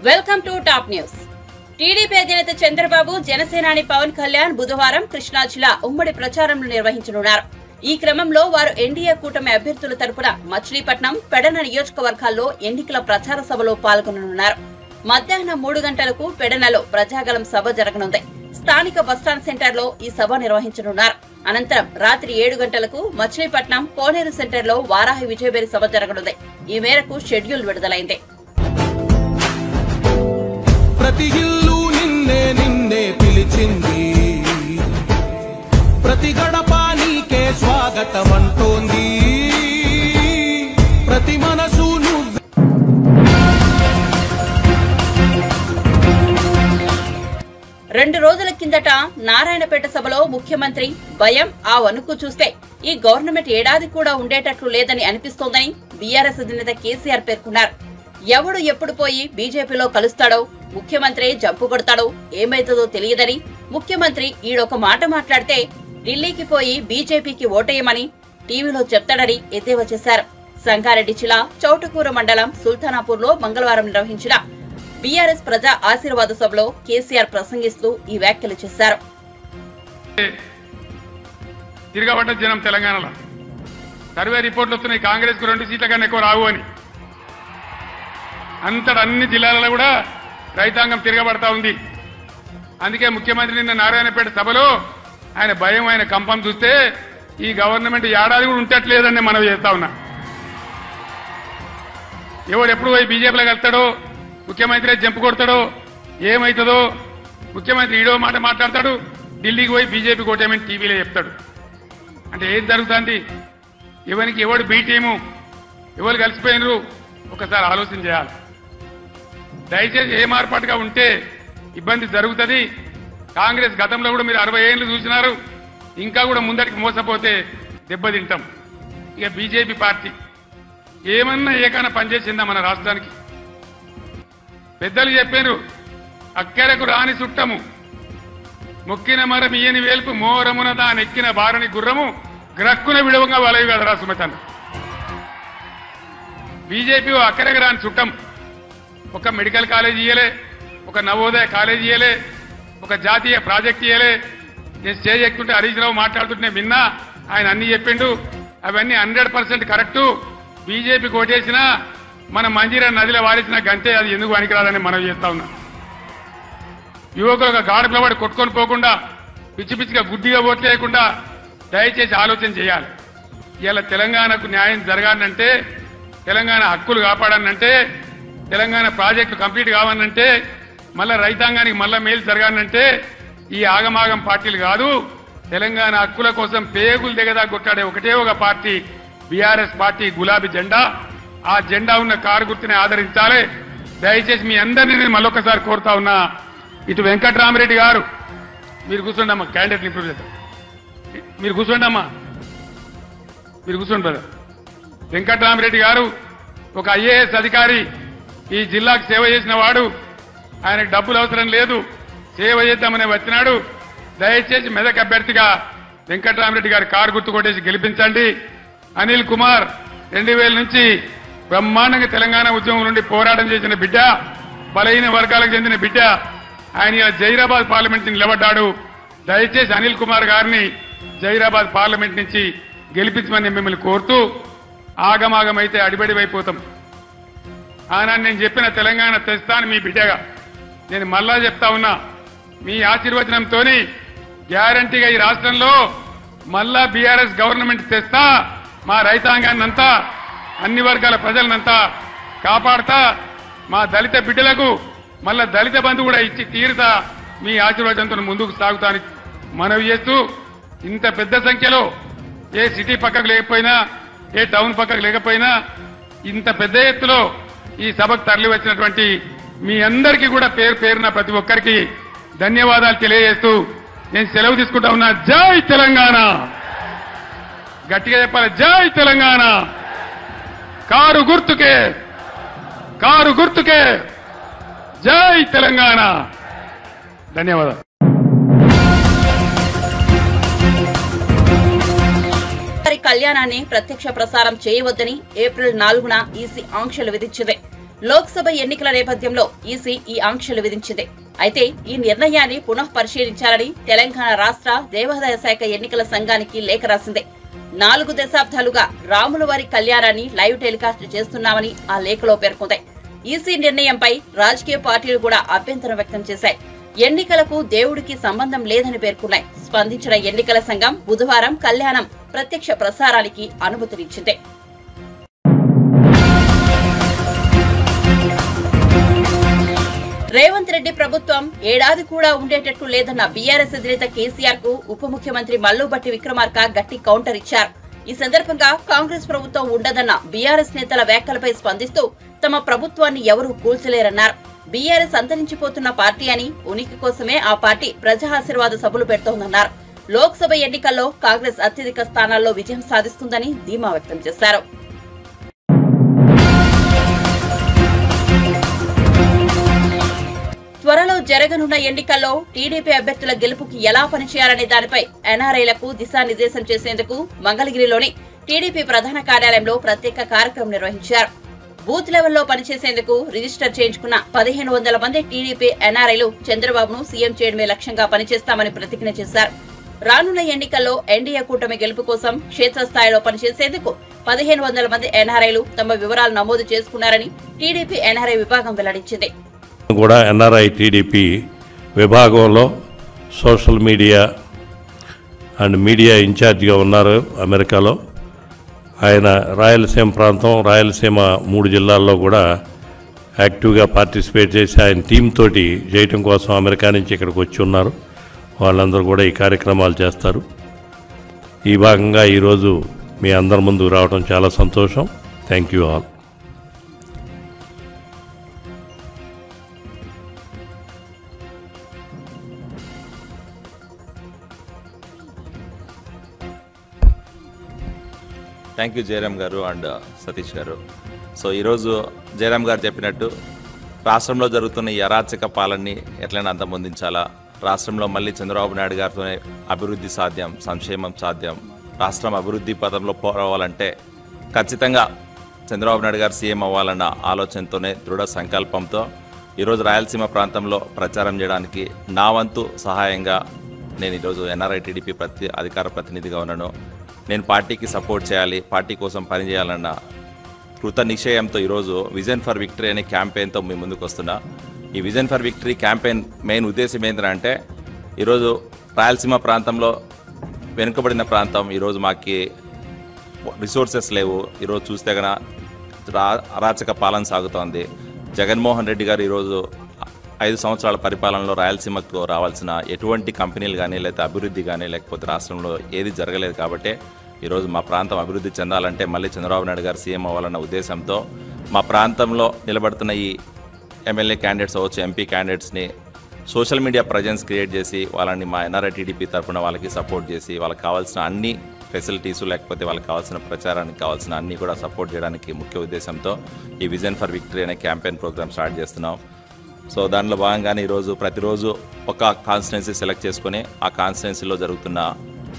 Welcome to top news. TDP అధినేత చంద్రబాబు, జనసేనాని పవన్ కళ్యాణ్ బుధవారం కృష్ణా జిల్లా ఉమ్మడి ప్రచారంలో నిర్వహించనున్నారు. ఈ క్రమంలో వారు ఎన్డీఏ కూటమి అభ్యర్థుల తరపున మచిలీపట్నం, పెడన నియోజకవర్గాల్లో ఎన్నికల ప్రచార సభలో పాల్గొననున్నారు. మధ్యాహ్నం 3 గంటలకు పెడనలో ప్రజాగళం సభ జరగనుంది. స్థానిక బస్టాండ్ సెంటర్లో ఈ సభ నిర్వహించనున్నారు. అనంతరం రాత్రి 7 గంటలకు మచిలీపట్నం కోనేరు సెంటర్లో వారాహి విజయబేరి సభ జరగనుంది. ఈ మేరకు షెడ్యూల్ విడుదలైంది. ప్రతి ఇల్లు నిన్నే నిన్నే పిలిచింది, ప్రతి గడప నీకే స్వాగతం అంటోంది, ప్రతి మనసు నువ్వు. 2 రోజుల కిందట నారాయణపేట సభలో ముఖ్యమంత్రి భయం, ఆ వణుకు చూస్తే ఈ గవర్నమెంట్ ఏడాది కూడా ఉండేటట్లు లేదని అనిపిస్తోందని బీఆర్ఎస్ అధినేత కేసీఆర్ పేర్కొన్నారు. ఎవడు ఎప్పుడు పోయి బీజేపీలో కలుస్తాడో, ముఖ్యమంత్రి జంపు కొడతాడో ఏమైతుందో తెలియదని, ముఖ్యమంత్రి ఈడొక మాట మాట్లాడితే ఢిల్లీకి పోయి బీజేపీకి ఓటేయమని టీవీలో చెప్తాడని ఎద్దేవా చేశారు. సంగారెడ్డి జిల్లా చౌటకూర మండలం సుల్తానాపూర్లో మంగళవారం నిర్వహించిన బీఆర్ఎస్ ప్రజా ఆశీర్వాద సభలో కేసీఆర్ ప్రసంగిస్తూ ఈ వ్యాఖ్యలు చేశారు. తిరగబడ్డ జనం తెలంగాణలో సర్వే రిపోర్ట్లు వస్తున్నాయి, కాంగ్రెస్ కు 2 సీట్ల కన్నా ఎక్కువ రావు అని. అంతటా అన్ని జిల్లాలలో కూడా రైతాంగం తిరగబడతా ఉంది. అందుకే ముఖ్యమంత్రి నిన్న నారాయణపేట సభలో ఆయన భయం, ఆయన కంపం చూస్తే ఈ గవర్నమెంట్ ఏడాది కూడా ఉంటట్లేదని మనం చేస్తా ఉన్నా. ఎవడు ఎప్పుడు పోయి బీజేపీలో వెళ్తాడో, ముఖ్యమంత్రి జంపు కొడతాడో ఏమవుతుందో, ముఖ్యమంత్రి ఈడో మాట మాట్లాడతాడు, ఢిల్లీకి పోయి బీజేపీ కోటేమని టీవీలో చెప్తాడు. అంటే ఏం జరుగుతుంది? ఎవరికి ఎవడు బీ టీము, ఎవరు కలిసిపోయినరు ఒకసారి ఆలోచన చేయాలి. దయచేసి ఏ మార్పాటుగా ఉంటే ఇబ్బంది జరుగుతుంది. కాంగ్రెస్ గతంలో కూడా మీరు 60 ఏళ్లు చూసినారు, ఇంకా కూడా ముందరికి మోసపోతే దెబ్బతింటాం. ఇక బీజేపీ పార్టీ ఏమన్నా ఏకైనా పనిచేసిందా మన రాష్ట్రానికి? పెద్దలు చెప్పారు, అక్కెరకు రాని చుట్టము, మొక్కిన మరం ఇయ్యని వేల్పు, మోరమున దానెక్కిన బారని గుర్రము, గ్రక్కున విడవంగా వలవి కదరా సుమతన్న. బీజేపీ అక్కరకు రాని చుట్టం. ఒక మెడికల్ కాలేజ్ ఇయ్యలే, ఒక నవోదయ కాలేజ్ ఇయ్యలే, ఒక జాతీయ ప్రాజెక్ట్ ఇయ్యలే. నేను స్టేజ్ ఎక్కుంటే హరీష్ రావు మాట్లాడుతుంటే విన్నా, ఆయన అన్ని చెప్పిండు. అవన్నీ 100% కరెక్టు. బీజేపీ కోటేసినా మన మంజీరా నదిలో వారేసిన గంటే అది ఎందుకు పనికిరాదని మనం చేస్తా ఉన్నాం. యువకులు ఒక గాడి పిలబడి కొట్టుకొని పోకుండా, పిచ్చి పిచ్చిగా గుడ్డిగా ఓట్లు వేయకుండా దయచేసి ఆలోచన చేయాలి. ఇలా తెలంగాణకు న్యాయం జరగాలంటే, తెలంగాణ హక్కులు కాపాడాలంటే, తెలంగాణ ప్రాజెక్టు కంప్లీట్ కావాలంటే, మళ్ళా రైతాంగానికి మళ్ళా మేలు జరగాలంటే ఈ ఆగమాగం పార్టీలు కాదు. తెలంగాణ హక్కుల కోసం పేగులు దిగదా కొట్టాడే ఒకటే ఒక పార్టీ బీఆర్ఎస్ పార్టీ, గులాబీ జెండా. ఆ జెండా ఉన్న కారు గుర్తుని ఆదరించాలి. దయచేసి మీ అందరినీ నేను మళ్ళొకసారి కోరుతా ఉన్నా. ఇటు వెంకట్రామరెడ్డి గారు, మీరు కూర్చోండి అమ్మా, క్యాండిడేట్ ఇంప్రూవ్ చేద్దాం. మీరు కూర్చోండి అమ్మా, మీరు కూర్చోండి బ్రదర్. వెంకట్రామరెడ్డి గారు ఒక ఐఏఎస్ అధికారి, ఈ జిల్లాకు సేవ చేసిన వాడు. ఆయనకు డబ్బులు అవసరం లేదు, సేవ చేద్దామని వచ్చినాడు. దయచేసి మెదక్ అభ్యర్థిగా వెంకట్రామరెడ్డి గారి కారు గుర్తు కొట్టేసి గెలిపించండి. అనిల్ కుమార్ 2000 నుంచి బ్రహ్మాండంగా తెలంగాణ ఉద్యమం నుండి పోరాటం చేసిన బిడ్డ, బలహీన వర్గాలకు చెందిన బిడ్డ. ఆయన జైరాబాద్ పార్లమెంట్ నుంచి నిలబడ్డాడు. దయచేసి అనిల్ కుమార్ గారిని జైరాబాద్ పార్లమెంట్ నుంచి గెలిపించమని మిమ్మల్ని కోరుతూ, ఆగమాగమైతే అడిబడివైపోతాం. ఆనాడు నేను చెప్పిన తెలంగాణ తెస్తాను మీ బిడ్డగా. నేను మళ్ళా చెప్తా ఉన్నా, మీ ఆశీర్వచనంతో గ్యారంటీగా ఈ రాష్ట్రంలో మళ్ళా బీఆర్ఎస్ గవర్నమెంట్ తెస్తా, మా రైతాంగాన్నంతా, అన్ని వర్గాల ప్రజలనంతా కాపాడతా, మా దళిత బిడ్డలకు మళ్ళా దళిత బంధు కూడా ఇచ్చి తీరుతా, మీ ఆశీర్వాదంతో ముందుకు సాగుతానికి మనవి చేస్తూ, ఇంత పెద్ద సంఖ్యలో ఏ సిటీ పక్కకు లేకపోయినా, ఏ టౌన్ పక్కకు లేకపోయినా, ఇంత పెద్ద ఎత్తులో ఈ సభకు తరలి వచ్చినటువంటి మీ అందరికీ కూడా పేరు పేరున ప్రతి ఒక్కరికి ధన్యవాదాలు తెలియజేస్తూ నేను సెలవు తీసుకుంటా ఉన్నా. జై తెలంగాణ! గట్టిగా చెప్పాలి, జై తెలంగాణ! కారు గుర్తుకే, కారు గుర్తుకే, జై తెలంగాణ! ధన్యవాదాలు. కళ్యాణాన్ని ప్రత్యక్ష ప్రసారం చేయవద్దని ఏప్రిల్ 4న ఈసీ ఆంక్షలు విధించింది. లోక్సభ ఎన్నికల నేపథ్యంలో ఈసీ ఈ ఆంక్షలు విధించింది. అయితే ఈ నిర్ణయాన్ని పునః పరిశీలించాలని తెలంగాణ రాష్ట్ర దేవాదాయ శాఖ ఎన్నికల సంఘానికి లేఖ రాసింది. 4 దశాబ్దాలుగా రాముల వారి కళ్యాణాన్ని లైవ్ టెలికాస్ట్ చేస్తున్నామని ఆ లేఖలో పేర్కొంది. ఈసీ నిర్ణయంపై రాజకీయ పార్టీలు కూడా అభ్యంతరం వ్యక్తం చేశాయి. ఎన్నికలకు దేవుడికి సంబంధం లేదని పేర్కొన్నాయి. స్పందించిన ఎన్నికల సంఘం బుధవారం కళ్యాణం ప్రత్యక్ష ప్రసారానికి అనుమతినిచ్చింది. రేవంత్ రెడ్డి ప్రభుత్వం ఏడాది కూడా ఉండేటట్టు లేదన్న బీఆర్ఎస్ అధినేత కేసీఆర్ కు ఉప ముఖ్యమంత్రి మల్లుబట్టి విక్రమార్క గట్టి కౌంటర్ ఇచ్చారు. ఈ సందర్భంగా కాంగ్రెస్ ప్రభుత్వం ఉండదన్న బీఆర్ఎస్ నేతల వ్యాఖ్యలపై స్పందిస్తూ తమ ప్రభుత్వాన్ని ఎవరూ కూల్చలేరన్నారు. బీఆర్ఎస్ అంతరించిపోతున్న పార్టీ అని, ఉనికి కోసమే ఆ పార్టీ ప్రజా ఆశీర్వాద సభలు పెడుతోందన్నారు. లోక్సభ ఎన్నికల్లో కాంగ్రెస్ అత్యధిక స్థానాల్లో విజయం సాధిస్తుందని ధీమా వ్యక్తం చేశారు. త్వరలో జరగనున్న ఎన్నికల్లో టీడీపీ అభ్యర్థుల గెలుపుకి ఎలా పనిచేయాలనే దానిపై ఎన్ఆర్ఐలకు దిశానిర్దేశం చేసేందుకు మంగళగిరిలోని టీడీపీ ప్రధాన కార్యాలయంలో ప్రత్యేక కార్యక్రమం నిర్వహించారు. బూత్ లెవెల్లో పనిచేసేందుకు రిజిస్టర్ చేయించుకున్న 1500 మంది టీడీపీ ఎన్ఆర్ఐలు చంద్రబాబును సీఎం చేయడమే లక్ష్యంగా పనిచేస్తామని ప్రతిజ్ఞ చేశారు. రానున్న ఎన్నికల్లో ఎన్డీఏ కూటమి గెలుపు కోసం క్షేత్రస్థాయిలో పనిచేసేందుకు 1500 మంది ఎన్ఆర్ఐలు తమ వివరాలు నమోదు చేసుకున్నారని టీడీపీ ఎన్ఆర్ఐ విభాగం వెల్లడించింది. కూడా ఎన్ఆర్ఐ టీడీపీ విభాగంలో సోషల్ మీడియా అండ్ మీడియా ఇన్ఛార్జిగా ఉన్నారు అమెరికాలో. ఆయన రాయలసీమ ప్రాంతం, రాయలసీమ 3 జిల్లాల్లో కూడా యాక్టివ్గా పార్టిసిపేట్ చేసి ఆయన టీం తోటి చేయటం కోసం అమెరికా నుంచి ఇక్కడికి వచ్చి ఉన్నారు. వాళ్ళందరూ కూడా ఈ కార్యక్రమాలు చేస్తారు. ఈ భాగంగా ఈరోజు మీ అందరి ముందుకు రావడం చాలా సంతోషం. Thank you all. Thank you Jayaram గారు అండ్ సతీష్ గారు. సో ఈరోజు జయరామ్ గారు చెప్పినట్టు రాష్ట్రంలో జరుగుతున్న ఈ అరాచక పాలనని ఎట్లయినా అంతమొందించాలా, రాష్ట్రంలో మళ్ళీ చంద్రబాబు నాయుడు గారితోనే అభివృద్ధి సాధ్యం, సంక్షేమం సాధ్యం, రాష్ట్రం అభివృద్ధి పథంలో పోవాలంటే ఖచ్చితంగా చంద్రబాబు నాయుడు గారు సీఎం అవ్వాలన్న ఆలోచనతోనే దృఢ సంకల్పంతో ఈరోజు రాయలసీమ ప్రాంతంలో ప్రచారం చేయడానికి నా వంతు సహాయంగా నేను ఈరోజు ఎన్ఆర్ఐ టీడీపీ అధికార ప్రతినిధిగా ఉన్నాను. నేను పార్టీకి సపోర్ట్ చేయాలి, పార్టీ కోసం పనిచేయాలన్న కృత నిశ్చయంతో ఈరోజు విజన్ ఫర్ విక్టరీ అనే క్యాంపెయిన్తో మీ ముందుకు వస్తున్నా. ఈ vision for victory campaign main ఉద్దేశం ఏంటంటే ఈరోజు రాయలసీమ ప్రాంతంలో వెనుకబడిన ప్రాంతం, ఈరోజు మాకి రిసోర్సెస్ లేవు. ఈరోజు చూస్తే కనుక అరాచక పాలన సాగుతోంది. జగన్మోహన్ రెడ్డి గారు ఈరోజు 5 సంవత్సరాల పరిపాలనలో రాయలసీమకు రావాల్సిన ఎటువంటి కంపెనీలు కానీ, లేకపోతే అభివృద్ధి కానీ, లేకపోతే రాష్ట్రంలో ఏది జరగలేదు. కాబట్టి ఈరోజు మా ప్రాంతం అభివృద్ధి చెందాలంటే మళ్ళీ చంద్రబాబు నాయుడు గారు సీఎం అవ్వాలన్న ఉద్దేశంతో మా ప్రాంతంలో నిలబడుతున్న ఈ ఎమ్మెల్యే క్యాండిడేట్స్ అవ్వచ్చు, ఎంపీ క్యాండిడేట్స్ని సోషల్ మీడియా ప్రజెన్స్ క్రియేట్ చేసి వాళ్ళని మా ఎన్ఆర్ఐ టీడీపీ తరఫున వాళ్ళకి సపోర్ట్ చేసి వాళ్ళకి కావాల్సిన అన్ని ఫెసిలిటీసు, లేకపోతే వాళ్ళకి కావాల్సిన ప్రచారానికి కావాల్సిన అన్నీ కూడా సపోర్ట్ చేయడానికి ముఖ్య ఉద్దేశంతో ఈ విజన్ ఫర్ విక్టరీ అనే క్యాంపెయిన్ ప్రోగ్రామ్ స్టార్ట్ చేస్తున్నాం. సో దానిలో భాగంగానే ఈరోజు ప్రతిరోజు ఒక కాన్స్టిట్యున్సీ సెలెక్ట్ చేసుకొని ఆ కాన్స్టిట్యున్సీలో జరుగుతున్న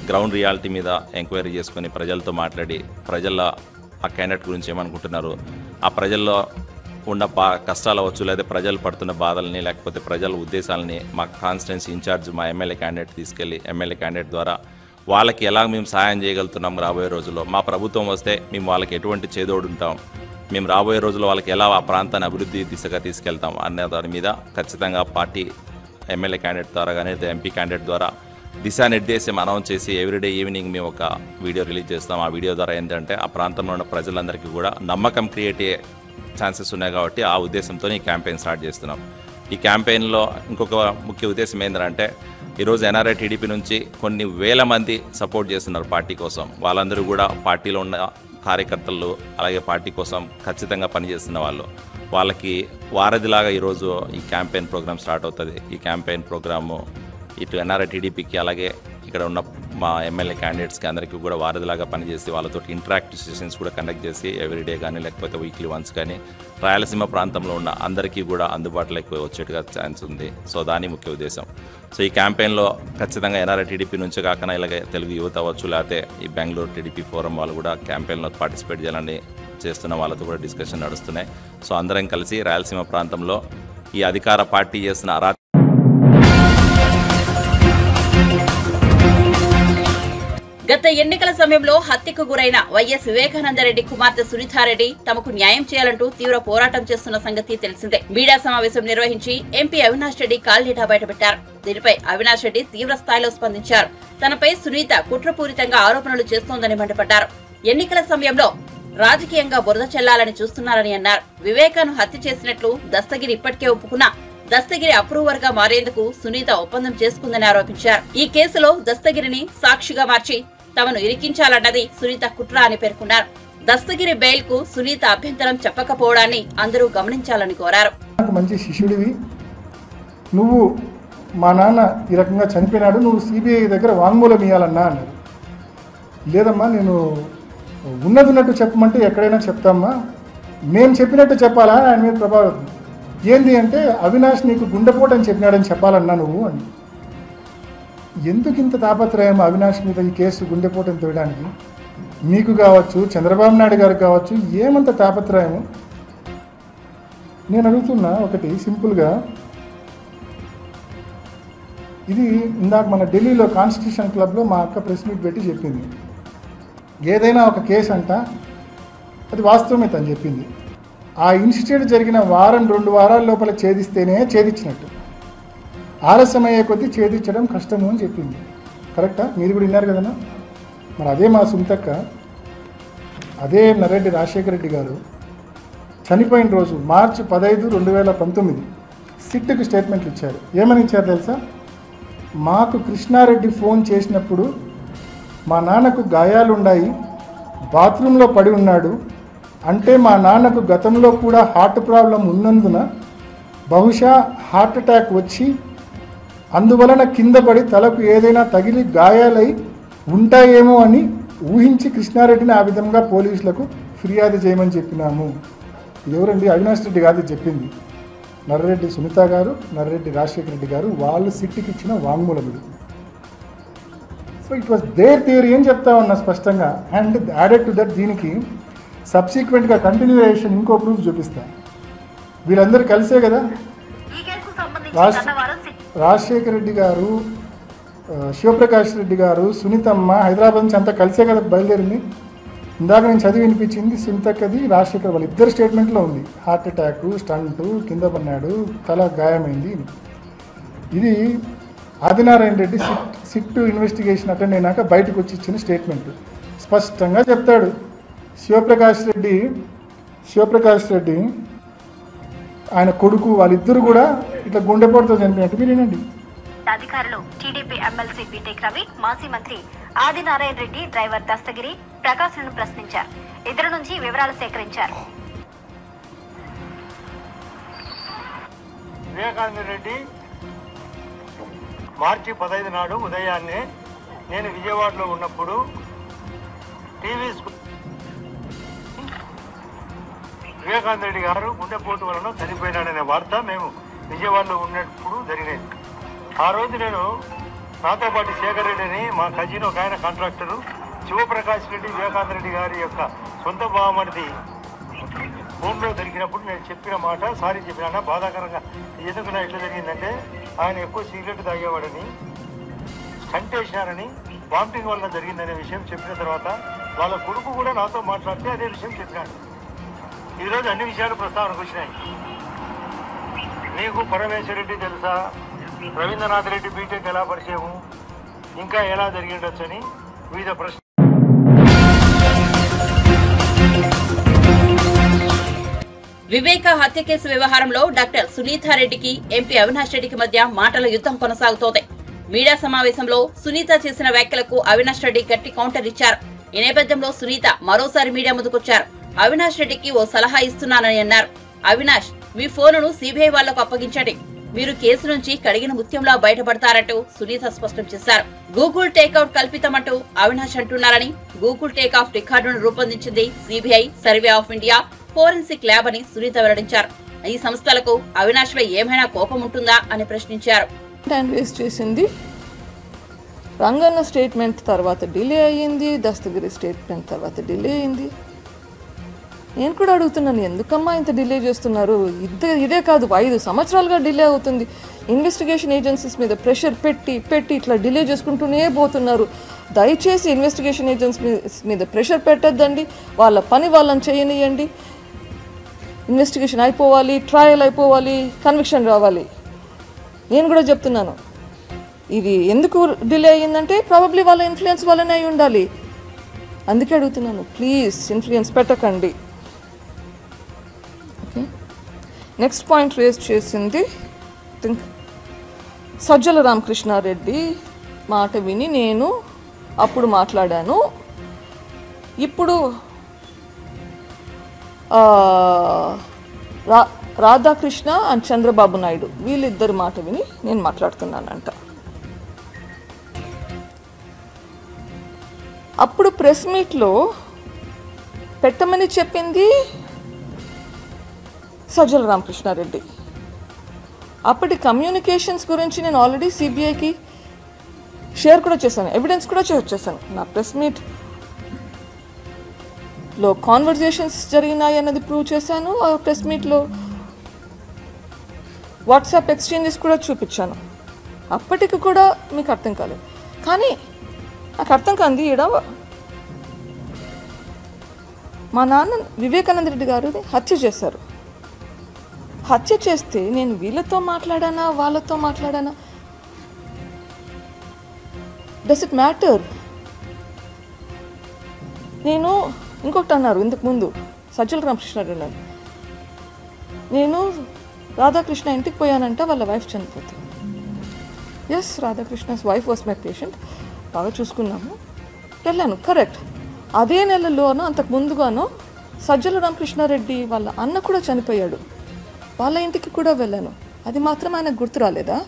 గ్రౌండ్ రియాలిటీ మీద ఎంక్వైరీ చేసుకొని ప్రజలతో మాట్లాడి ప్రజల ఆ క్యాండిడేట్ గురించి ఏమనుకుంటున్నారు, ఆ ప్రజల్లో ఉన్న కష్టాలు అవ్వచ్చు, లేదా ప్రజలు పడుతున్న బాధల్ని, లేకపోతే ప్రజల ఉద్దేశాలని మా కాన్స్టిట్యున్సీ ఇన్ఛార్జ్ మా ఎమ్మెల్యే క్యాండిడేట్ తీసుకెళ్ళి ఎమ్మెల్యే క్యాండిడేట్ ద్వారా వాళ్ళకి ఎలా మేము సహాయం చేయగలుగుతున్నాం, రాబోయే రోజుల్లో మా ప్రభుత్వం వస్తే మేము వాళ్ళకి ఎటువంటి చేదోడు ఉంటాం, మేము రాబోయే రోజుల్లో వాళ్ళకి ఎలా ఆ ప్రాంతాన్ని అభివృద్ధి దిశగా తీసుకెళ్తాం అనే దాని మీద ఖచ్చితంగా పార్టీ ఎమ్మెల్యే క్యాండిడేట్ ద్వారా కానీ ఎంపీ క్యాండిడేట్ ద్వారా దిశానిర్దేశం అనౌన్స్ చేసి ఎవ్రీడే ఈవినింగ్ మేము ఒక వీడియో రిలీజ్ చేస్తాం. ఆ వీడియో ద్వారా ఏంటంటే ఆ ప్రాంతంలో ఉన్న ప్రజలందరికీ కూడా నమ్మకం క్రియేట్ అయ్యే ఛాన్సెస్ ఉన్నాయి. కాబట్టి ఆ ఉద్దేశంతో ఈ క్యాంపెయిన్ స్టార్ట్ చేస్తున్నాం. ఈ క్యాంపెయిన్లో ఇంకొక ముఖ్య ఉద్దేశం ఏంటంటే ఈరోజు ఎన్ఆర్ఐ టీడీపీ నుంచి కొన్ని వేల మంది సపోర్ట్ చేస్తున్నారు పార్టీ కోసం. వాళ్ళందరూ కూడా పార్టీలో ఉన్న కార్యకర్తలు, అలాగే పార్టీ కోసం ఖచ్చితంగా పనిచేస్తున్న వాళ్ళకి వారధిలాగా ఈరోజు ఈ క్యాంపెయిన్ ప్రోగ్రామ్ స్టార్ట్ అవుతుంది. ఈ క్యాంపెయిన్ ప్రోగ్రాము ఇటు ఎన్ఆర్ఐ టీడీపీకి అలాగే ఇక్కడ ఉన్న మా ఎమ్మెల్యే క్యాండిడేట్స్కి అందరికీ కూడా వారధిలాగా పనిచేసి వాళ్ళతో ఇంటరాక్టివ్ సెషన్స్ కూడా కండక్ట్ చేసి ఎవ్రీడే కానీ లేకపోతే వీక్లీ వన్స్ కానీ రాయలసీమ ప్రాంతంలో ఉన్న అందరికీ కూడా అందుబాటులోకి వచ్చేట్టుగా ఛాన్స్ ఉంది. సో దాని ముఖ్య ఉద్దేశం. సో ఈ క్యాంపెయిన్లో ఖచ్చితంగా ఎన్ఆర్ఐ టీడీపీ నుంచి కాకుండా ఇలాగే తెలుగు యువత అవ్వచ్చు, లేకపోతే ఈ బెంగళూరు టీడీపీ ఫోరం వాళ్ళు కూడా క్యాంపెయిన్లో పార్టిసిపేట్ చేయాలని చేస్తున్న వాళ్ళతో కూడా డిస్కషన్ నడుస్తున్నాయి. సో అందరం కలిసి రాయలసీమ ప్రాంతంలో ఈ అధికార పార్టీ చేస్తున్న గత ఎన్నికల సమయంలో హత్యకు గురైన వైఎస్ వివేకానందరెడ్డి కుమార్తె సునీతారెడ్డి తమకు న్యాయం చేయాలంటూ తీవ్ర పోరాటం చేస్తున్న సంగతి తెలిసిందే. మీడియా సమావేశం నిర్వహించి ఎంపీ అవినాష్ రెడ్డి కాల్డేటా బయటపెట్టారు. దీనిపై అవినాష్ రెడ్డి తీవ్ర స్థాయిలో స్పందించారు. తనపై సునీత కుట్రపూరితంగా ఆరోపణలు చేస్తోందని మండిపడ్డారు. ఎన్నికల సమయంలో రాజకీయంగా బురద చెల్లాలని చూస్తున్నారని అన్నారు. వివేకాను హత్య చేసినట్లు దస్తగిరి ఇప్పటికే ఒప్పుకున్నా దస్తగిరి అప్రూవర్ గా మారేందుకు సునీత ఒప్పందం చేసుకుందని ఆరోపించారు. ఈ కేసులో దస్తగిరిని సాక్షిగా మార్చి తమను ఇరికించాలన్నది సునీత కుట్ర అని పేర్కొన్నారు. దస్తగిరి బెయిల్ కు సునీత అభ్యంతరం చెప్పకపోవడాన్ని అందరూ గమనించాలని కోరారు. మంచి శిష్యుడివి, నువ్వు మా నాన్న ఈ రకంగా చనిపోయినాడు, నువ్వు సిబిఐ దగ్గర వాంగ్మూలం ఇవ్వాలన్నా అన్నారు. లేదమ్మా, నేను ఉన్నట్టు చెప్పమంటే ఎక్కడైనా చెప్తామ్మా, మేము చెప్పినట్టు చెప్పాలా ఆయన మీద ప్రభావం ఏంది అంటే అవినాష్ నీకు గుండెపోటు అని చెప్పినాడని చెప్పాలన్నా నువ్వు అని. ఎందుకు ఇంత తాపత్రయం అవినాష్ మీద ఈ కేసు గుండెపోటుని తోయడానికి? మీకు కావచ్చు, చంద్రబాబు నాయుడు గారికి కావచ్చు, ఏమంత తాపత్రయము? నేను అడుగుతున్నా ఒకటి సింపుల్గా, ఇది ఇందాక మన ఢిల్లీలో కాన్స్టిట్యూషన్ క్లబ్లో మా అక్క ప్రెస్ మీట్ పెట్టి చెప్పింది. ఏదైనా ఒక కేసు అంట అది వాస్తవమే తను చెప్పింది. ఆ ఇన్సిడెంట్ జరిగిన వారం 2 వారాల లోపల ఛేదిస్తేనే ఛేదించినట్టు, ఆలస్యమయ్యే కొద్దీ ఛేదించడం కష్టము అని చెప్పింది. కరెక్టా? మీరు కూడా విన్నారు కదన్నా. మరి అదే మా సుంతక్క, అదే నర్రెడ్డి రాజశేఖర రెడ్డి గారు చనిపోయిన రోజు మార్చి 15, 2019 సిట్కి స్టేట్మెంట్లు ఇచ్చారు. ఏమని ఇచ్చారు తెలుసా? మాకు కృష్ణారెడ్డి ఫోన్ చేసినప్పుడు మా నాన్నకు గాయాలున్నాయి, బాత్రూంలో పడి ఉన్నాడు అంటే మా నాన్నకు గతంలో కూడా హార్ట్ ప్రాబ్లం ఉన్నందున బహుశా హార్ట్ అటాక్ వచ్చి అందువలన కింద పడి తలకు ఏదైనా తగిలి గాయాలై ఉంటాయేమో అని ఊహించి కృష్ణారెడ్డిని ఆ విధంగా పోలీసులకు ఫిర్యాదు చేయమని చెప్పినాము. ఎవరండి? అవినాష్ రెడ్డి కాదు చెప్పింది, నర్రెడ్డి సునీత గారు, నర్రెడ్డి రాజశేఖర రెడ్డి గారు. వాళ్ళు సిట్టికి ఇచ్చిన వాంగ్మూలం ఇది. So it was their theory అని చెప్తా ఉన్నా స్పష్టంగా. అండ్ యాడెడ్ టు దట్ దీనికి సబ్సిక్వెంట్గా కంటిన్యూయేషన్ ఇంకో ప్రూఫ్ చూపిస్తా. వీళ్ళందరూ కలిసే కదా రాజశేఖర రెడ్డి గారు, శివప్రకాష్ రెడ్డి గారు, సునీతమ్మ హైదరాబాద్ నుంచి అంతా కలిసే కదా బయలుదేరింది. ఇందాక నేను చదివి వినిపించింది సునీతక్కది, రాజశేఖర్ వాళ్ళ ఇద్దరు స్టేట్మెంట్లో ఉంది. హార్ట్ అటాక్, స్టంటు, కింద పడినాడు, తల గాయమైంది. ఇది Adinarayana Reddy SIT investigation attend అయినాక బయటకు వచ్చి ఇచ్చిన స్టేట్మెంట్. స్పష్టంగా చెప్తాడు శివప్రకాష్ రెడ్డి ఆయన కొడుకు వాళ్ళిద్దరు కూడా ఇట్లా గుండెపోటుతో చనిపోయినట్టు. మీరు ఏంటండి? అధికారులు టీడీపీ ఎమ్మెల్సీ బీటెక్ రవి, మాజీ మంత్రి ఆదినారాయణ రెడ్డి, డ్రైవర్ దస్తగిరి ప్రకాశ్లను ప్రశ్నించారు. ఇద్దరు నుంచి వివరాలు సేకరించారు. వివేకానంద రెడ్డి మార్చి 15 నాడు ఉదయాన్నే నేను విజయవాడలో ఉన్నప్పుడు టీవీ వివేకానంద రెడ్డి గారు గుండెపోటు వలన చనిపోయినాడనే వార్త మేము విజయవాడలో ఉన్నప్పుడు జరిగినది. ఆ రోజు నేను నాతో పాటు శేఖర్ రెడ్డి అని మా కజిన్ ఒక ఆయన కాంట్రాక్టరు, శివప్రకాష్ రెడ్డి వివేకానంద రెడ్డి గారి యొక్క సొంత బావమరిది హోంలో దొరికినప్పుడు నేను చెప్పిన మాట సారీ చెప్పినా బాధాకరంగా ఎందుకు నా ఎట్లా జరిగిందంటే ఆయన ఎక్కువ సిగరెట్ తాగేవాడని, స్టంట్ వేసినారని, వామిటింగ్ వల్ల జరిగిందనే విషయం చెప్పిన తర్వాత వాళ్ళ కొడుకు కూడా నాతో మాట్లాడితే అదే విషయం చెప్పినాడు. ఈరోజు అన్ని విషయాలు ప్రస్తావనకు వచ్చినాయి. నీకు పరమేశ్వర రెడ్డి తెలుసా, రవీంద్రనాథ్ రెడ్డి బీటెక్ ఎలా పరిచయము, ఇంకా ఎలా జరిగిండొచ్చని వివిధ ప్రశ్న. వివేక హత్య కేసు వ్యవహారంలో డాక్టర్ సునీతారెడ్డికి ఎంపీ అవినాష్ రెడ్డికి మధ్య మాటల యుద్ధం కొనసాగుతోంది. మీడియా సమావేశంలో సునీత చేసిన వ్యాఖ్యలకు అవినాష్ రెడ్డి గట్టి కౌంటర్ ఇచ్చారు. ఈ నేపథ్యంలో సునీత మరోసారి మీడియా ముందుకొచ్చారు. అవినాష్ రెడ్డికి ఓ సలహా ఇస్తున్నానని అన్నారు. అవినాష్ మీ ఫోనును సిబిఐ వాళ్లకు అప్పగించండి, మీరు కేసు నుంచి కడిగిన ముత్యంలా బయటపడతారంటూ సునీత స్పష్టం చేశారు. గూగుల్ టేక్అవుట్ కల్పితమంటూ అవినాష్ అంటున్నారని, గూగుల్ టేక్ఆఫ్ రికార్డును రూపొందించింది CBI, survey of India, forensic lab అని సునీత వెల్లడించారు. ఈ సంస్థలకు అవినాష్ పై ఏమైనా కోపం ఉంటుందా అని ప్రశ్నించారు. చేసింది రంగన్న స్టేట్మెంట్ తర్వాత డిలే అయ్యింది, దస్తగిరి స్టేట్మెంట్ తర్వాత డిలే అయింది. నేను కూడా అడుగుతున్నాను, ఎందుకమ్మా ఇంత డిలే చేస్తున్నారు? ఇదే కాదు, 5 సంవత్సరాలుగా డిలే అవుతుంది. ఇన్వెస్టిగేషన్ ఏజెన్సీస్ మీద ప్రెషర్ పెట్టి ఇట్లా డిలే చేసుకుంటూనే పోతున్నారు. దయచేసి ఇన్వెస్టిగేషన్ ఏజెన్సీస్ మీద ప్రెషర్ పెట్టద్దండి, వాళ్ళ పని వాళ్ళని చేయనియండి. ఇన్వెస్టిగేషన్ అయిపోవాలి, ట్రయల్ అయిపోవాలి, కన్విక్షన్ రావాలి. నేను కూడా చెప్తున్నాను, ఇది ఎందుకు డిలే అయ్యిందంటే ప్రాబబ్లీ వాళ్ళ ఇన్ఫ్లుయెన్స్ వల్లనే అయి ఉండాలి. అందుకే అడుగుతున్నాను, ప్లీజ్ ఇన్ఫ్లుయెన్స్ పెట్టకండి. ఓకే, నెక్స్ట్ పాయింట్ రేజ్ చేసింది థింక్ సజ్జల రామకృష్ణారెడ్డి మాట విని నేను అప్పుడు మాట్లాడాను. ఇప్పుడు రాధాకృష్ణ అండ్ చంద్రబాబు నాయుడు వీళ్ళిద్దరి మాట విని నేను మాట్లాడుతున్నానంట. అప్పుడు ప్రెస్ మీట్లో పెట్టమని చెప్పింది సజ్జల రామకృష్ణారెడ్డి. అప్పటి కమ్యూనికేషన్స్ గురించి నేను ఆల్రెడీ సిబిఐకి షేర్ కూడా చేశాను, ఎవిడెన్స్ కూడా చేశాను. నా ప్రెస్ మీట్లో కాన్వర్జేషన్స్ జరిగినాయి అన్నది ప్రూవ్ చేశాను. ఆ ప్రెస్ మీట్లో వాట్సాప్ ఎక్స్చేంజెస్ కూడా చూపించాను. అప్పటికి కూడా మీకు అర్థం కాలేదు. కానీ నాకు అర్థం కాంది, ఈడ మా నాన్న వివేకానంద రెడ్డి గారిని హత్య చేశారు. హత్య చేస్తే నేను వీళ్ళతో మాట్లాడానా వాళ్ళతో మాట్లాడానా? Does it matter? నేను ఇంకొకటి అన్నారు ఇంతకు ముందు సజ్జల రామకృష్ణారెడ్డి అన్నారు, నేను రాధాకృష్ణ ఇంటికి పోయానంట, వాళ్ళ వైఫ్ చనిపోతుంది. Yes, Radhakrishna's wife was my patient, బాగా చూసుకున్నాము, వెళ్ళాను, కరెక్ట్. అదే నెలలోనో అంతకు ముందుగానో సజ్జల రామకృష్ణారెడ్డి వాళ్ళ అన్న కూడా చనిపోయాడు, వాళ్ళ ఇంటికి కూడా వెళ్ళాను. అది మాత్రం ఆయనకు గుర్తు రాలేదా?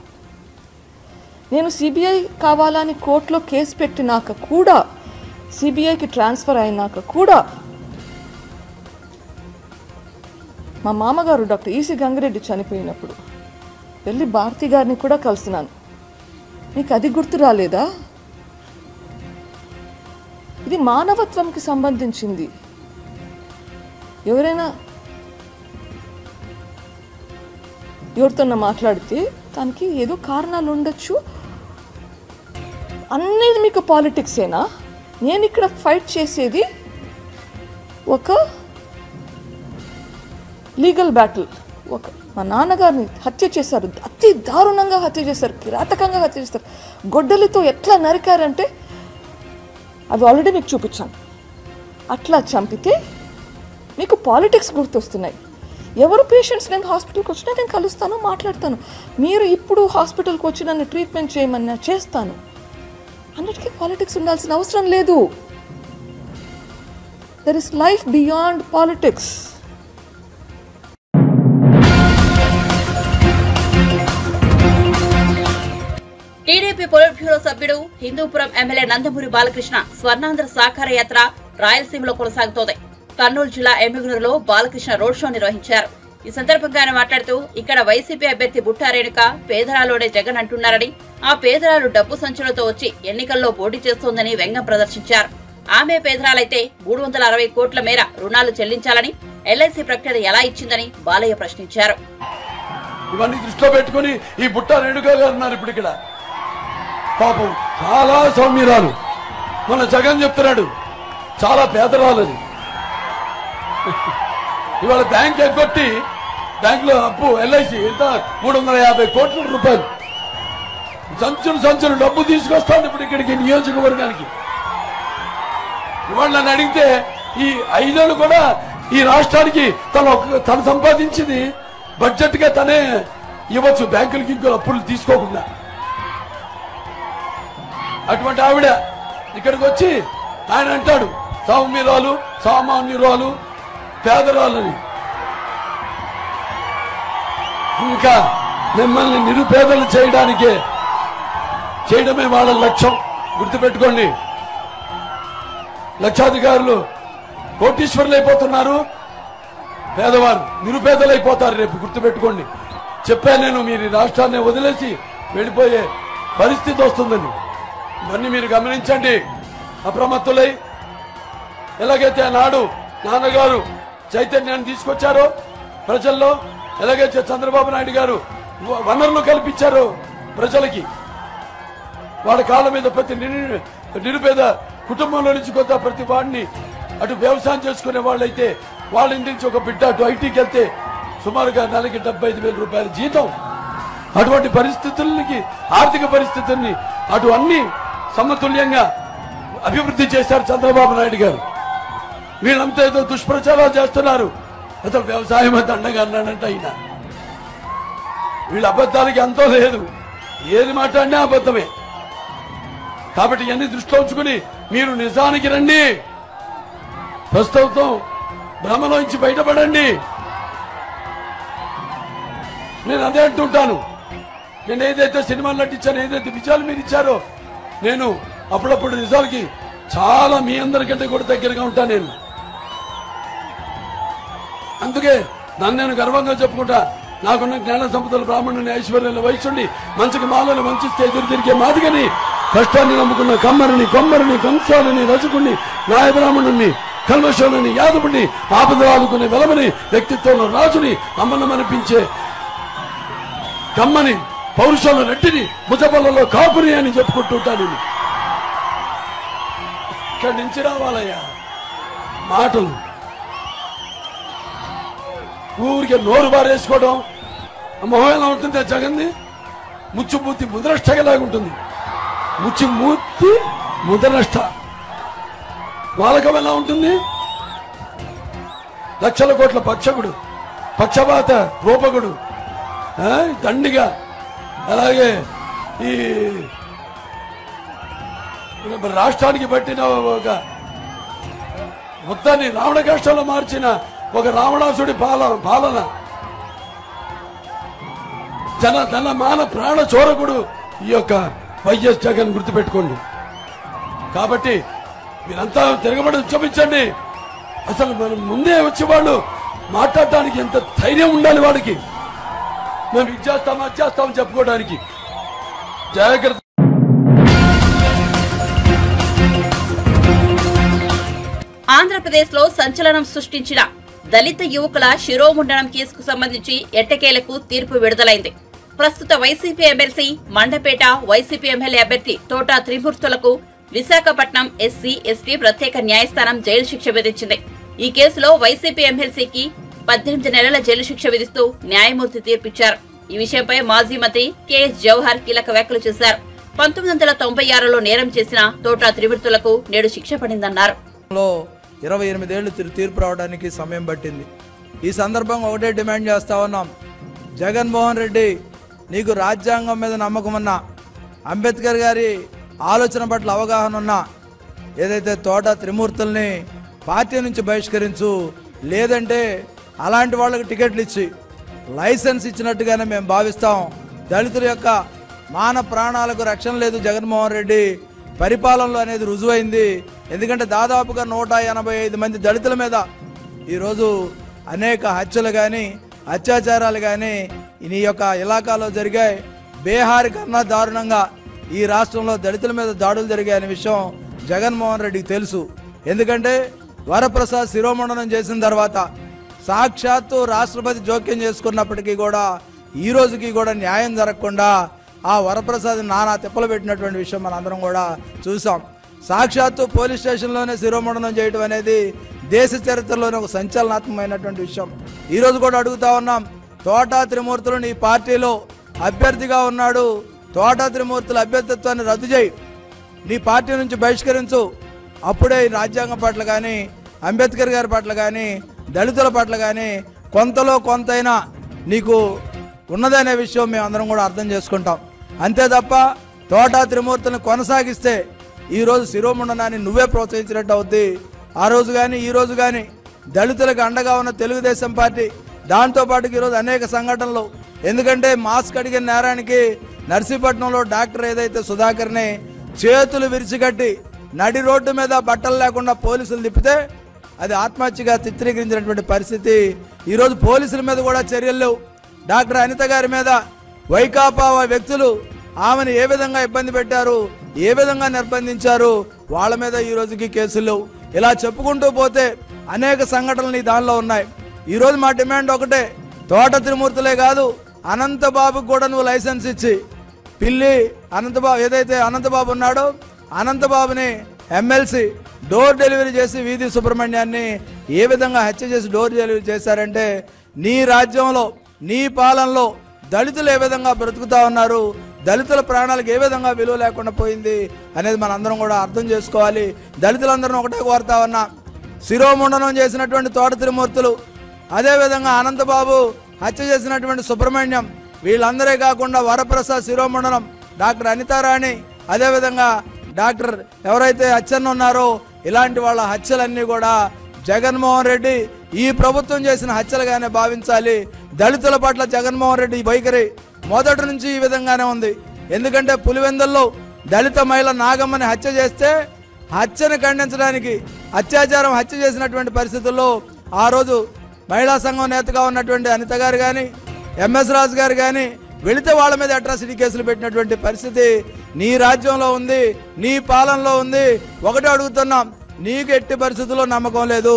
నేను సిబిఐ కావాలని కోర్టులో కేసు పెట్టినాక కూడా, సిబిఐకి ట్రాన్స్ఫర్ అయినాక కూడా మా మామగారు డాక్టర్ ఈసి గంగిరెడ్డి చనిపోయినప్పుడు వెళ్ళి భారతి గారిని కూడా కలిసినాను. మీకు అది గుర్తు రాలేదా? ఇది మానవత్వంకి సంబంధించింది. ఎవరైనా ఎవరితోన్నా మాట్లాడితే దానికి ఏదో కారణాలు ఉండొచ్చు. అన్నీ మీకు పాలిటిక్సేనా? నేను ఇక్కడ ఫైట్ చేసేది ఒక లీగల్ బ్యాటిల్. మా నాన్నగారిని హత్య చేశారు, అతి దారుణంగా హత్య చేశారు, కిరాతకంగా హత్య చేశారు. గొడ్డలితో ఎట్లా నరికారంటే అవి ఆల్రెడీ మీకు చూపించాను. అట్లా చంపితే మీకు పాలిటిక్స్ గుర్తొస్తున్నాయి. ఎవరు పేషెంట్స్ నేను హాస్పిటల్కి వచ్చినా నేను కలుస్తాను, మాట్లాడతాను. మీరు ఇప్పుడు హాస్పిటల్కి వచ్చి నన్ను ట్రీట్మెంట్ చేయమన్నా చేస్తాను. అన్నిటికీ పాలిటిక్స్ ఉండాల్సిన అవసరం లేదు. There is life beyond politics. TDP polit bureau సభ్యుడు, హిందూపురం ఎమ్మెల్యే నందమూరి బాలకృష్ణ స్వర్ణాంధ్ర సాకార యాత్ర రాయలసీమలో కొనసాగుతోంది. కర్నూలు జిల్లా ఎమ్మిగనూరులో బాలకృష్ణ రోడ్ షో నిర్వహించారు. ఈ సందర్భంగా ఆయన మాట్లాడుతూ, ఇక్కడ వైసీపీ అభ్యర్థి బుట్టా రేణుక పేదరాలోనే జగన్ అంటున్నారని, ఆ పేదరాలు డబ్బు సంచులతో వచ్చి ఎన్నికల్లో పోటీ చేస్తోందని వ్యంగ్యం ప్రదర్శించారు. ఆమె పేదరాలైతే 360 కోట్ల మేర రుణాలు చెల్లించాలని ఎల్ఐసి ప్రకటన ఎలా ఇచ్చిందని బాలయ్య ప్రశ్నించారు. ఇవన్నీ దృష్టిలో పెట్టుకుని ఈ బుట్టా రేణుక గారు ఉన్నారు ఇప్పుడు ఇక్కడ. పాపం చాలా సౌమ్యురాలు. మన జగన్ చెప్తున్నాడు చాలా పేదరాలని. ఇవాళ బ్యాంక్ ఎగ్గొట్టి బ్యాంకులో అప్పు ఎల్ఐసి ఎంత 350 కోట్ల రూపాయలు సంచులు డబ్బు తీసుకొస్తాను ఇప్పుడు ఇక్కడికి నియోజకవర్గానికి. ఇవాళ నన్ను అడిగితే ఈ 5 ఏళ్ళు కూడా ఈ రాష్ట్రానికి తను సంపాదించింది బడ్జెట్ గా తనే ఇవ్వచ్చు బ్యాంకులకి ఇంకో అప్పులు తీసుకోకుండా. అటువంటి ఆవిడ ఇక్కడికి వచ్చి ఆయన అంటాడు సౌమ్యురాలు, సామాన్యురాలు, పేదరాలని. ఇంకా మిమ్మల్ని నిరుపేదలు చేయడమే వాళ్ళ లక్ష్యం. గుర్తుపెట్టుకోండి, లక్షాధికారులు కోటీశ్వరులు అయిపోతున్నారు, పేదవారు నిరుపేదలు అయిపోతారు రేపు. గుర్తుపెట్టుకోండి, చెప్పాను నేను, మీరు రాష్ట్రాన్ని వదిలేసి వెళ్ళిపోయే పరిస్థితి వస్తుందని. ఇవన్నీ మీరు గమనించండి, అప్రమత్తులై. ఎలాగైతే ఆనాడు నాన్నగారు చైతన్యాన్ని తీసుకొచ్చారో ప్రజల్లో, ఎలాగైతే చంద్రబాబు నాయుడు గారు వనరులు కల్పించారో ప్రజలకి, వాళ్ళ కాళ్ళ మీద ప్రతి నిరుపేద కుటుంబంలో నుంచి కొంత ప్రతి వాడిని, అటు వ్యవసాయం చేసుకునే వాళ్ళైతే వాళ్ళ ఇంటి నుంచి ఒక బిడ్డ అటు ఐటీకి వెళ్తే సుమారుగా నెలకి 75,000 రూపాయల జీతం. అటువంటి పరిస్థితులకి, ఆర్థిక పరిస్థితుల్ని అటు అన్ని సమతుల్యంగా అభివృద్ధి చేశారు చంద్రబాబు నాయుడు గారు. వీళ్ళంతా ఏదో దుష్ప్రచారాలు చేస్తున్నారు. అసలు వ్యవసాయం అంత అండగా అన్నాడంట ఆయన. వీళ్ళ అబద్ధాలకి అంతో లేదు, ఏది మాట్లాడినా అబద్ధమే. కాబట్టి ఇవన్నీ దృష్టిలో ఉంచుకుని మీరు నిజానికి రండి, ప్రస్తుతం భ్రమలోంచి బయటపడండి. నేను అదే అంటుంటాను. నేను ఏదైతే సినిమాలు నటించాను, ఏదైతే విజయాలు మీరు ఇచ్చారో, నేను అప్పుడప్పుడు నిజాలకి చాలా మీ అందరికంటే కూడా దగ్గరగా ఉంటాను నేను. అందుకే నన్ను నేను గర్వంగా చెప్పుకుంటా. నాకున్న జ్ఞాన సంపదలు, బ్రాహ్మణుని, ఐశ్వర్యాలు, వైశ్యుడిని, మంచికి మాలను వంచిస్తే ఎదురు తిరిగే మాదిగని, కష్టాన్ని నమ్ముకున్న కమ్మరిని, కొమ్మరిని, కంసాలని, రజకుడిని, నాయ బ్రాహ్మణుని, కల్మశోని, యాదవుడిని, ఆపదలు ఆదుకునే వెలమని, వ్యక్తిత్వంలో రాజుని, అమ్మనమనిపించే కమ్మని, పౌరుషంలో రెడ్డిని, భుజబలలో కాపురి అని చెప్పుకుంటుంటాను. ఇక్కడి నుంచి రావాలయ్యా మాటలు. ఊరికే నోరు బారేసుకోవడం, మొహం ఎలా ఉంటుంది జగన్ది? ముచ్చుమూర్తి ముద్రష్టలాగా ఉంటుంది. ముచ్చుమూర్తి ముద్రష్ట వాళ్ళకం ఎలా ఉంటుంది? లక్షల కోట్ల పక్షకుడు, పక్షపాత రూపకుడు, దండిగా. అలాగే ఈ రాష్ట్రానికి పట్టిన ఒక మొత్తాన్ని రావణ కష్టంలో మార్చిన ఒక రావణాసుడి పాలన, ధన మాన ప్రాణ చోరకుడు ఈ యొక్క వైఎస్ జగన్. గుర్తుపెట్టుకోండి. కాబట్టి మీరంతా తిరగబడి ఉద్యమించండి. అసలు మనం ముందే వచ్చేవాళ్ళు మాట్లాడటానికి ఎంత ధైర్యం ఉండాలి వాడికి. మేము ఇచ్చేస్తాం అది చేస్తామని చెప్పుకోవడానికి. జాగ్రత్త. ఆంధ్రప్రదేశ్ లో సంచలనం సృష్టించిన దళిత యువకుల శిరోముండనం కేసుకు సంబంధించి ఎట్టకేలకు తీర్పు విడుదలైంది. ప్రస్తుత YCP MLC, Mandapeta YCP MLA అభ్యర్థి తోట త్రిమూర్తులకు విశాఖపట్నం ఎస్సీ ఎస్టీ ప్రత్యేక న్యాయస్థానం జైలు శిక్ష విధించింది. ఈ కేసులో వైసీపీ ఎమ్మెల్సీకి 18 నెలల జైలు శిక్ష విధిస్తూ న్యాయమూర్తి తీర్పిచ్చారు. ఈ విషయంపై మాజీ మంత్రి కెఎస్ జవహర్ కీలక వ్యాఖ్యలు చేశారు. 1996లో నేరం చేసిన తోట త్రిమూర్తులకు నేడు శిక్ష పడిందన్నారు. 28 ఏళ్లు తీర్పు రావడానికి సమయం పట్టింది. ఈ సందర్భంగా ఒకటే డిమాండ్ చేస్తా ఉన్నాం. జగన్మోహన్ రెడ్డి, నీకు రాజ్యాంగం మీద నమ్మకం ఉన్నా, అంబేద్కర్ గారి ఆలోచన పట్ల అవగాహన ఉన్నా, ఏదైతే తోట త్రిమూర్తుల్ని పార్టీ నుంచి బహిష్కరించు, లేదంటే అలాంటి వాళ్ళకి టికెట్లు ఇచ్చి లైసెన్స్ ఇచ్చినట్టుగానే మేము భావిస్తాం. దళితుల యొక్క మాన ప్రాణాలకు రక్షణ లేదు జగన్మోహన్ రెడ్డి పరిపాలనలో అనేది రుజువైంది. ఎందుకంటే దాదాపుగా 185 మంది దళితుల మీద ఈరోజు అనేక హత్యలు కానీ అత్యాచారాలు కానీ ఈ యొక్క ఇలాకాలో జరిగాయి. బీహార్ కన్నా దారుణంగా ఈ రాష్ట్రంలో దళితుల మీద దాడులు జరిగాయనే విషయం జగన్మోహన్ రెడ్డికి తెలుసు. ఎందుకంటే వరప్రసాద్ శిరోమండనం చేసిన తర్వాత సాక్షాత్తు రాష్ట్రపతి జోక్యం చేసుకున్నప్పటికీ కూడా ఈ రోజుకి కూడా న్యాయం జరగకుండా ఆ వరప్రసాద్ నానా తిప్పలు పెట్టినటువంటి విషయం మనందరం కూడా చూసాం. సాక్షాత్తు పోలీస్ స్టేషన్లోనే శిరోమండనం చేయడం అనేది దేశ చరిత్రలోనే ఒక సంచలనాత్మకమైనటువంటి విషయం. ఈరోజు కూడా అడుగుతా ఉన్నాం, తోట త్రిమూర్తులు నీ పార్టీలో అభ్యర్థిగా ఉన్నాడు, తోట త్రిమూర్తుల అభ్యర్థిత్వాన్ని రద్దు చేయి, నీ పార్టీ నుంచి బహిష్కరించు. అప్పుడే ఈ రాజ్యాంగం పట్ల కానీ, అంబేద్కర్ గారి పట్ల కానీ, దళితుల పట్ల కానీ కొంతలో కొంతైనా నీకు ఉన్నదనే విషయం మేము అందరం కూడా అర్థం చేసుకుంటాం. అంతే తప్ప తోట త్రిమూర్తులను కొనసాగిస్తే ఈరోజు శిరోమండనాన్ని నువ్వే ప్రోత్సహించినట్టు అవుద్ది. ఆ రోజు కానీ ఈ రోజు కానీ దళితులకు అండగా ఉన్న తెలుగుదేశం పార్టీ, దాంతోపాటు ఈరోజు అనేక సంఘటనలు ఎందుకంటే మాస్క్ అడిగిన నేరానికి నర్సీపట్నంలో డాక్టర్ ఏదైతే సుధాకర్ని చేతులు విరిచికట్టి నడి రోడ్డు మీద బట్టలు లేకుండా పోలీసులు తిప్పితే అది ఆత్మహత్యగా చిత్రీకరించినటువంటి పరిస్థితి. ఈరోజు పోలీసుల మీద కూడా చర్యలు లేవు. డాక్టర్ అనిత గారి మీద వైకాపా వ్యక్తులు ఆమెను ఏ విధంగా ఇబ్బంది పెట్టారు, ఏ విధంగా నిర్బంధించారు, వాళ్ళ మీద ఈ రోజుకి కేసులు లేవు. ఇలా చెప్పుకుంటూ పోతే అనేక సంఘటనలు ఈ దానిలో ఉన్నాయి. ఈరోజు మా డిమాండ్ ఒకటే, తోట త్రిమూర్తులే కాదు అనంతబాబుకు కూడా నువ్వు లైసెన్స్ ఇచ్చి పిల్లి అనంతబాబు ఏదైతే అనంతబాబు ఉన్నాడో అనంతబాబుని ఎమ్మెల్సీ డోర్ డెలివరీ చేసి వీధి సుబ్రహ్మణ్యాన్ని ఏ విధంగా హత్య చేసి డోర్ డెలివరీ చేశారంటే నీ రాజ్యంలో నీ పాలనలో దళితులు ఏ విధంగా బ్రతుకుతా ఉన్నారు, దళితుల ప్రాణాలకు ఏ విధంగా విలువ లేకుండా పోయింది అనేది మనందరం కూడా అర్థం చేసుకోవాలి. దళితులందరం ఒకటే కోరుతా ఉన్నా, శిరోముండనం చేసినటువంటి తోట త్రిమూర్తులు, అదేవిధంగా అనంతబాబు హత్య చేసినటువంటి సుబ్రహ్మణ్యం, వీళ్ళందరే కాకుండా వరప్రసాద్ శిరోముండనం, డాక్టర్ అనితారాణి, అదేవిధంగా డాక్టర్ ఎవరైతే అచ్చెన్న ఉన్నారో ఇలాంటి వాళ్ళ హత్యలన్నీ కూడా జగన్మోహన్ రెడ్డి ఈ ప్రభుత్వం చేసిన హత్యలుగానే భావించాలి. దళితుల పట్ల జగన్మోహన్ రెడ్డి వైఖరి మొదటి నుంచి ఈ విధంగానే ఉంది. ఎందుకంటే పులివెందుల్లో దళిత మహిళ నాగమ్మని హత్య చేస్తే హత్యను ఖండించడానికి అత్యాచారం హత్య చేసినటువంటి పరిస్థితుల్లో ఆ రోజు మహిళా సంఘం నేతగా ఉన్నటువంటి అనిత గారు కానీ ఎంఎస్ రాజు గారు కానీ వెళితే వాళ్ళ మీద అట్రాసిటీ కేసులు పెట్టినటువంటి పరిస్థితి నీ రాజ్యంలో ఉంది, నీ పాలనలో ఉంది. ఒకటే అడుగుతున్నాం, నీకు ఎట్టి పరిస్థితుల్లో నమ్మకం లేదు.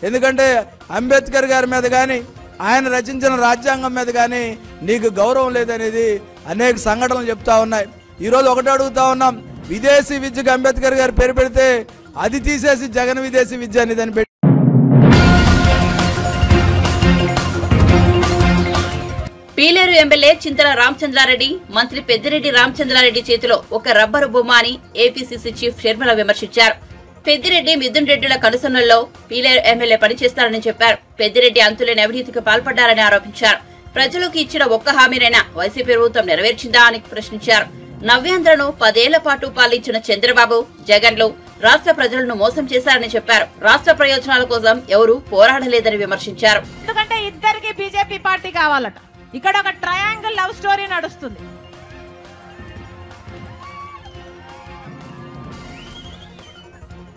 ఎందుకంటే అంబేద్కర్ గారి మీద కానీ ఆయన రచించిన రాజ్యాంగం మీద కానీ నీకు గౌరవం లేదనేది అనేక సంఘటనలు చెప్తా ఉన్నాయి. ఈరోజు ఒకటే అడుగుతా ఉన్నాం, విదేశీ విద్యకు అంబేద్కర్ గారు పేరు పెడితే అది తీసేసి జగన్ విదేశీ విద్య అనేది అని పెట్టి పీలేరు ఎమ్మెల్యే చింతల రామచంద్రారెడ్డి మంత్రి పెద్దిరెడ్డి రామచంద్రారెడ్డి చేతిలో ఒక రబ్బరు బొమ్మ అని ఏపీసీసీ చీఫ్ షర్మిల విమర్శించారు. పెద్దిరెడ్డి మిథున్ రెడ్డిల కనుసన్నల్లో పీలేరు ఎమ్మెల్యే పనిచేస్తారని చెప్పారు. పెద్దిరెడ్డి అంతులేని అవినీతికి పాల్పడ్డారని ఆరోపించారు. ప్రజలకు ఇచ్చిన ఒక్క హామీనైనా వైసీపీ ప్రభుత్వం నెరవేర్చిందా అని ప్రశ్నించారు. నవ్యాంధ్రను 10 ఏళ్ల పాటు పాలించిన చంద్రబాబు, జగన్లు రాష్ట్ర ప్రజలను మోసం చేశారని చెప్పారు. రాష్ట్ర ప్రయోజనాల కోసం ఎవరూ పోరాడలేదని విమర్శించారు. ఎందుకంటే ఇద్దరికి బీజేపీ పార్టీ కావాలట. ఇక్కడ ఒక ట్రయాంగిల్ లవ్ స్టోరీ నడుస్తుంది.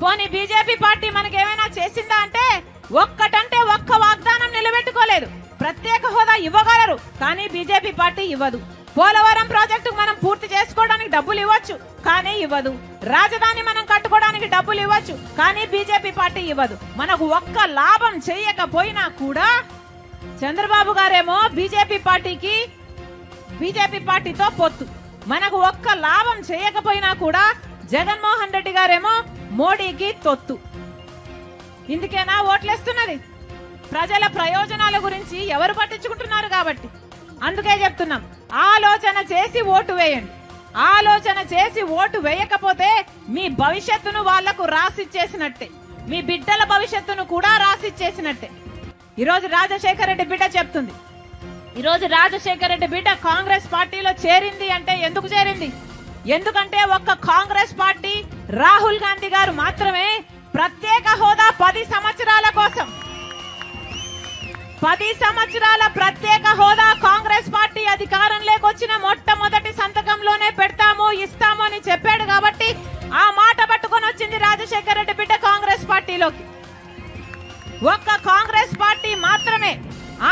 పోనీ బీజేపీ పార్టీ మనకి ఏమైనా చేసిందా అంటే ఒక్క వాగ్దానం నిలబెట్టుకోలేదు. ప్రత్యేక హోదా ఇవ్వగలరు, కానీ బీజేపీ పార్టీ ఇవ్వదు. పోలవరం ప్రాజెక్టు మనం పూర్తి చేసుకోవడానికి డబ్బులు ఇవ్వచ్చు, కానీ ఇవ్వదు. రాజధాని మనం కట్టుకోవడానికి డబ్బులు ఇవ్వచ్చు, కానీ బీజేపీ పార్టీ ఇవ్వదు. మనకు ఒక్క లాభం చేయకపోయినా కూడా చంద్రబాబు గారేమో బీజేపీ పార్టీతో పొత్తు. మనకు ఒక్క లాభం చేయకపోయినా కూడా జగన్మోహన్ రెడ్డి గారేమో మోడీకి తొత్తు. ఇందుకేనా ఓట్లేస్తున్నది? ప్రజల ప్రయోజనాల గురించి ఎవరు పట్టించుకుంటున్నారు కాబట్టి. అందుకే చెప్తున్నాం, ఆలోచన చేసి ఓటు వేయండి. ఆలోచన చేసి ఓటు వేయకపోతే మీ భవిష్యత్తును వాళ్లకు రాసిచ్చేసినట్టే, మీ బిడ్డల భవిష్యత్తును కూడా రాసిచ్చేసినట్టే. ఈరోజు రాజశేఖర రెడ్డి బిడ్డ చెప్తుంది, ఈరోజు రాజశేఖర రెడ్డి బిడ్డ కాంగ్రెస్ పార్టీలో చేరింది అంటే ఎందుకు చేరింది? ఎందుకంటే ఒక్క కాంగ్రెస్ పార్టీ రాహుల్ గాంధీ గారు మాత్రమే ప్రత్యేక హోదా 10 సంవత్సరాల కోసం 10 సంవత్సరాల ప్రత్యేక హోదా కాంగ్రెస్ పార్టీ అధికారంలోకి వచ్చిన మొట్టమొదటి సంతకంలోనే పెడతాము, ఇస్తాము అని చెప్పాడు. కాబట్టి ఆ మాట పట్టుకొని వచ్చింది రాజశేఖర రెడ్డి బిడ్డ కాంగ్రెస్ పార్టీలోకి. ఒక్క కాంగ్రెస్ పార్టీ మాత్రమే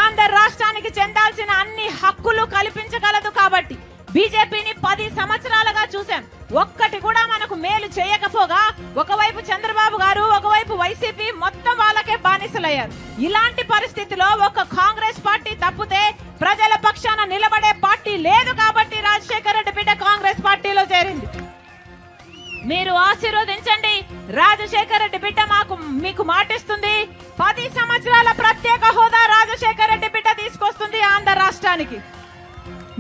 ఆంధ్ర రాష్ట్రానికి చెందాల్సిన అన్ని హక్కులు కల్పించగలదు. కాబట్టి బీజేపీని 10 సంవత్సరాలుగా చూసాం, ఒక్కటి కూడా మనకు మేలు చేయకపోగా ఒకవైపు చంద్రబాబు గారు, ఒకవైపు వైసీపీ మొత్తం వాళ్ళకే బానిసలయ్యారు. ఇలాంటి పరిస్థితిలో ఒక కాంగ్రెస్ పార్టీ తప్పితే ప్రజల పక్షాన నిలబడే పార్టీ లేదు. కాబట్టి రాజశేఖర రెడ్డి బిడ్డ కాంగ్రెస్ పార్టీలో చేరింది. మీరు ఆశీర్వదించండి. రాజశేఖర రెడ్డి బిడ్డ మీకు మాటిస్తుంది, 10 సంవత్సరాల ప్రత్యేక హోదా రాజశేఖర రెడ్డి బిడ్డ తీసుకొస్తుంది ఆంధ్ర రాష్ట్రానికి.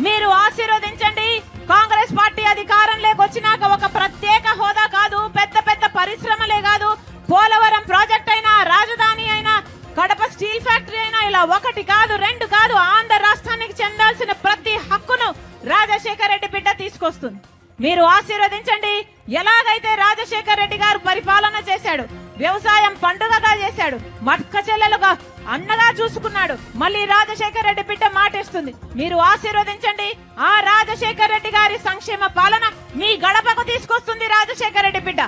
మీరు ఆశీర్వదించండి. కాంగ్రెస్ పార్టీ అధికారంలోకి వచ్చినాక ఒక ప్రత్యేక హోదా కాదు, పెద్ద పెద్ద పరిశ్రమలే కాదు, పోలవరం ప్రాజెక్ట్ అయినా, రాజధాని అయినా, కడప స్టీల్ ఫ్యాక్టరీ అయినా, ఇలా 1 కాదు 2 కాదు, ఆంధ్ర రాష్ట్రానికి చెందాల్సిన ప్రతి హక్కును రాజశేఖర రెడ్డి బిడ్డ తీసుకొస్తుంది. మీరు ఆశీర్వదించండి. ఎలాగైతే రాజశేఖర రెడ్డి గారు పరిపాలన చేశాడు, వ్యవసాయం పండుగగా చేశాడు, మక్క చెల్లెలుగా అన్నగా చూసుకున్నాడు. మళ్ళీ రాజశేఖర రెడ్డి బిడ్డ మాటిస్తుంది, మీరు ఆశీర్వదించండి. ఆ రాజశేఖర రెడ్డి గారి సంక్షేమ పాలన మీ గడపకు తీసుకొస్తుంది రాజశేఖర రెడ్డి బిడ్డ.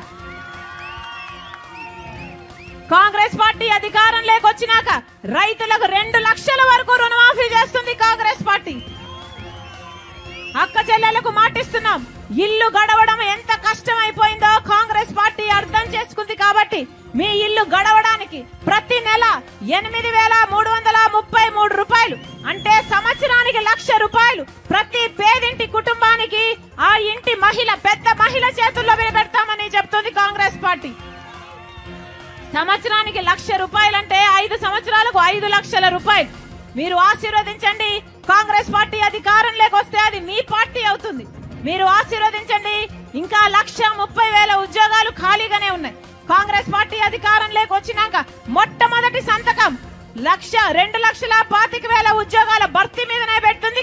కాంగ్రెస్ పార్టీ అధికారంలోకి వచ్చినాక రైతులకు 2 లక్షల వరకు రుణమాఫీ చేస్తుంది కాంగ్రెస్ పార్టీ. అక్క చెల్లెలకు మాటిస్తున్నాం, ఇల్లు గడవడం ఎంత కష్టమైపోయిందో కాంగ్రెస్ పార్టీ అర్థం చేసుకుంది. కాబట్టి మీ ఇల్లు గడవడానికి ప్రతి నెల 8,333 రూపాయలు అంటే సంవత్సరానికి 1,00,000 రూపాయలు ప్రతి పేదింటి కుటుంబానికి ఆ ఇంటి మహిళ పెద్ద మహిళ చేతుల్లో పెడతామని చెప్తుంది కాంగ్రెస్ పార్టీ. సంవత్సరానికి 1,00,000 రూపాయలంటే 5 సంవత్సరాలకు 5 లక్షల రూపాయలు. మీరు ఆశీర్వదించండి. కాంగ్రెస్ పార్టీ అధికారంలోకి వస్తే అది మీ పార్టీ అవుతుంది. మీరు ఆశీర్వదించండి. ఇంకా 1,30,000 ఉద్యోగాలు ఖాళీగానే ఉన్నాయి. కాంగ్రెస్ పార్టీ అధికారంలోకి వచ్చినాక మొట్టమొదటి సంతకం 2,25,000 ఉద్యోగాల భర్తీ మీదనే పెడుతుంది.